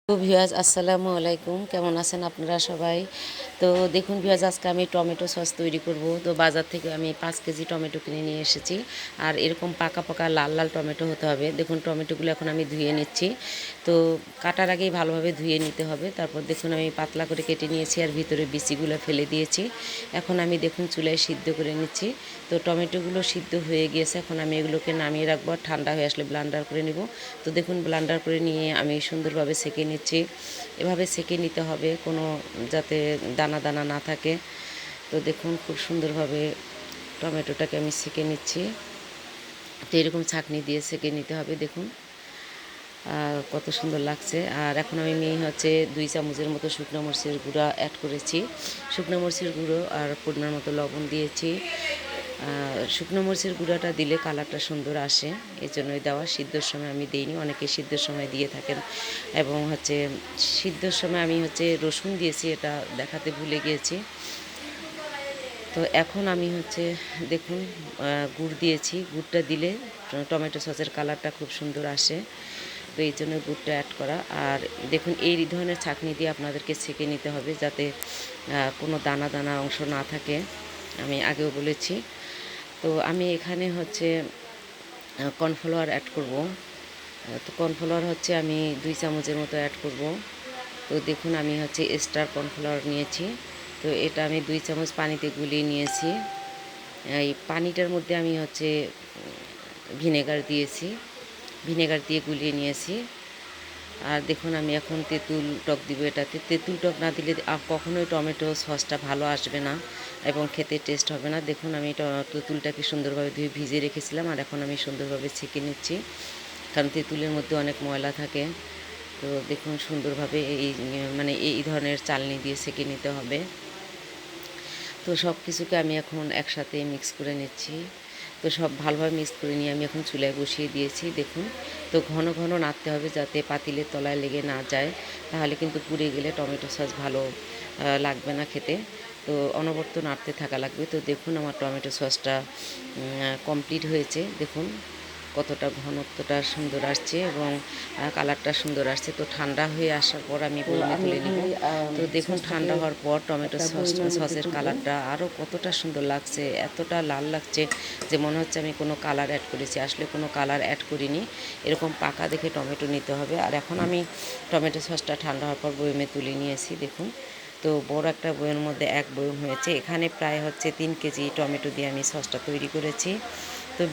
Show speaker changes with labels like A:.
A: তো ভিউয়ার্স আসসালামু আলাইকুম, কেমন আছেন আপনারা সবাই? তো দেখুন ভিউয়ার্স, আজকে আমি টমেটো সস তৈরি করব। তো বাজার থেকে আমি 5 কেজি টমেটো কিনে নিয়ে এসেছি। আর এরকম পাকা পাকা লাল লাল টমেটো হতে হবে। দেখুন টমেটোগুলো এখন আমি ধুয়ে নিচ্ছি। তো কাটার আগেই ভালোভাবে ধুয়ে নিতে হবে। তারপর দেখুন আমি পাতলা করে কেটে নিয়েছি আর ভিতরে বিচিগুলো ফেলে দিয়েছি। এখন আমি দেখুন চুলায় সিদ্ধ করে নিচ্ছি। তো টমেটোগুলো সিদ্ধ হয়ে গিয়েছে, এখন আমি এগুলোকে নামিয়ে রাখবো। ঠান্ডা হয়ে আসলে ব্লান্ডার করে নিব। তো দেখুন ব্লান্ডার করে নিয়ে আমি সুন্দরভাবে সেঁকে নিচ্ছি। এভাবে সেঁকে নিতে হবে, কোনো যাতে দানা দানা না থাকে। তো দেখুন খুব সুন্দরভাবে টমেটোটাকে আমি সেঁকে নিচ্ছি। তো এরকম ছাঁকনি দিয়ে সেঁকে নিতে হবে। দেখুন কত সুন্দর লাগছে। আর এখন আমি 2 চামচের মতো শুকনো মরিচের গুঁড়া অ্যাড করেছি। শুকনো মরিচের গুঁড়ো আর পরিমাণ মতো লবণ দিয়েছি। শুকনো মরিচের গুঁড়াটা দিলে কালারটা সুন্দর আসে, এই জন্যই দেওয়া। সিদ্ধর সময় আমি দিইনি, অনেকে সিদ্ধর সময় দিয়ে থাকেন। এবং সিদ্ধর সময় আমি রসুন দিয়েছি, এটা দেখাতে ভুলে গিয়েছি। তো এখন আমি দেখুন গুড় দিয়েছি। গুড়টা দিলে টমেটো সসের কালারটা খুব সুন্দর আসে, তো এই জন্য গুড়টা অ্যাড করা। আর দেখুন এই ধরনের ছাঁকনি দিয়ে আপনাদেরকে ছেঁকে নিতে হবে, যাতে কোনো দানা দানা অংশ না থাকে, আমি আগেও বলেছি। তো আমি এখানে কর্নফ্লাওয়ার অ্যাড করব। তো কর্নফ্লাওয়ার আমি 2 চামচের মতো অ্যাড করব। তো দেখুন আমি স্টার কর্নফ্লাওয়ার নিয়েছি। তো এটা আমি 2 চামচ পানিতে গুলিয়ে নিয়েছি। এই পানিটার মধ্যে আমি ভিনেগার দিয়েছি, ভিনেগার দিয়ে গুলিয়ে নিয়েছি। আর দেখুন আমি এখন তেঁতুল টক দিব এটাতে। তেঁতুল টক না দিলে কখনোই টমেটো সসটা ভালো আসবে না এবং খেতে টেস্ট হবে না। দেখুন আমি তেঁতুলটাকে সুন্দরভাবে ধুয়ে ভিজিয়ে রেখেছিলাম, আর এখন আমি সুন্দরভাবে ছেঁকে নিচ্ছি, কারণ তেঁতুলের মধ্যে অনেক ময়লা থাকে। তো দেখুন সুন্দরভাবে এই ধরনের চালনি দিয়ে ছেঁকে নিতে হবে। তো সব কিছুকে আমি এখন একসাথে মিক্স করে নিচ্ছি। তো সব ভালোভাবে মিক্স করে নিয়ে আমি এখন চুলায় বসিয়ে দিয়েছি। দেখুন তো ঘন ঘন নাড়তে হবে, যাতে পাতিলের তলায় লেগে না যায়, তাহলে কিন্তু পুড়ে গেলে টমেটো সস ভালো লাগবে না খেতে। তো অনবরত নাড়তে থাকা লাগবে। তো দেখুন আমার টমেটো সসটা কমপ্লিট হয়েছে। দেখুন কতটা ঘনত্বটা সুন্দর আসছে এবং কালারটা সুন্দর আসছে। তো ঠান্ডা হয়ে আসার পর আমি বয়মে তুলে নিব। তো দেখুন ঠান্ডা হওয়ার পর টমেটো সসের কালারটা আরও কতটা সুন্দর লাগছে, এতটা লাল লাগছে যে মনে হচ্ছে আমি কোনো কালার অ্যাড করেছি। আসলে কোনো কালার অ্যাড করিনি। এরকম পাকা দেখে টমেটো নিতে হবে। আর এখন আমি টমেটো সসটা ঠান্ডা হওয়ার পর বয়মে তুলে নিয়েছি। দেখুন তো বড় একটা বয়মের মধ্যে 1 বয়ম হয়েছে। এখানে প্রায় 3 কেজি টমেটো দিয়ে আমি সসটা তৈরি করেছি। তো